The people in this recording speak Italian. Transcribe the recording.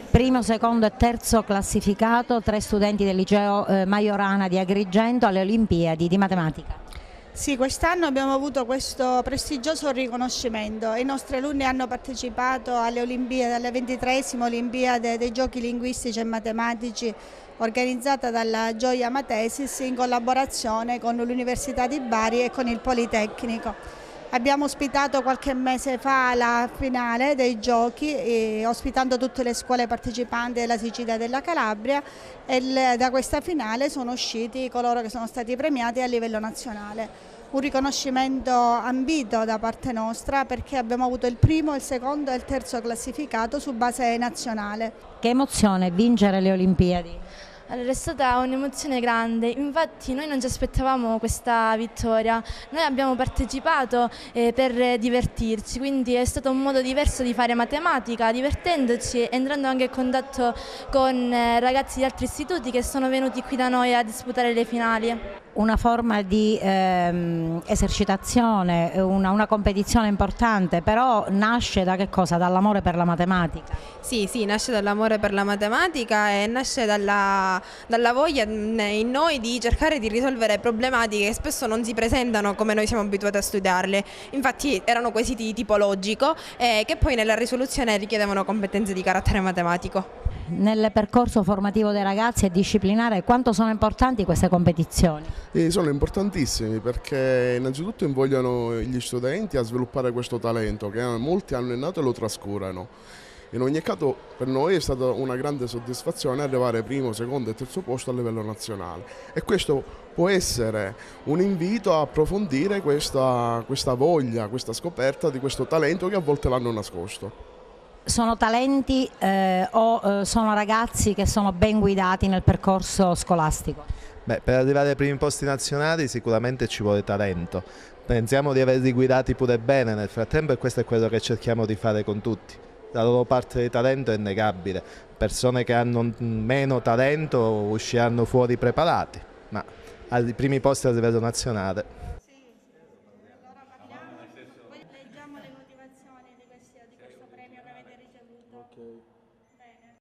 Primo, secondo e terzo classificato, 3 studenti del liceo Majorana di Agrigento alle Olimpiadi di matematica. Sì, quest'anno abbiamo avuto questo prestigioso riconoscimento. I nostri alunni hanno partecipato alle Olimpiadi, alle 23esime Olimpiadi dei Giochi Linguistici e Matematici organizzata dalla Gioia Matesis in collaborazione con l'Università di Bari e con il Politecnico. Abbiamo ospitato qualche mese fa la finale dei giochi, ospitando tutte le scuole partecipanti della Sicilia e della Calabria, e da questa finale sono usciti coloro che sono stati premiati a livello nazionale. Un riconoscimento ambito da parte nostra perché abbiamo avuto il primo, il secondo e il terzo classificato su base nazionale. Che emozione vincere le Olimpiadi? Allora, è stata un'emozione grande, infatti noi non ci aspettavamo questa vittoria, noi abbiamo partecipato per divertirci, quindi è stato un modo diverso di fare matematica, divertendoci e entrando anche in contatto con ragazzi di altri istituti che sono venuti qui da noi a disputare le finali. Una forma di esercitazione, una competizione importante, però nasce da che cosa? Dall'amore per la matematica? Sì, nasce dall'amore per la matematica e nasce dalla voglia in noi di cercare di risolvere problematiche che spesso non si presentano come noi siamo abituati a studiarle. Infatti erano quesiti tipo logico che poi nella risoluzione richiedevano competenze di carattere matematico. Nel percorso formativo dei ragazzi e disciplinare quanto sono importanti queste competizioni? Sono importantissimi perché innanzitutto invogliano gli studenti a sviluppare questo talento che molti hanno innato e lo trascurano. In ogni caso per noi è stata una grande soddisfazione arrivare primo, secondo e terzo posto a livello nazionale e questo può essere un invito a approfondire questa voglia, questa scoperta di questo talento che a volte l'hanno nascosto. Sono talenti o sono ragazzi che sono ben guidati nel percorso scolastico? Beh, per arrivare ai primi posti nazionali sicuramente ci vuole talento. Pensiamo di averli guidati pure bene nel frattempo e questo è quello che cerchiamo di fare con tutti. La loro parte di talento è innegabile. Persone che hanno meno talento usciranno fuori preparati, ma ai primi posti a livello nazionale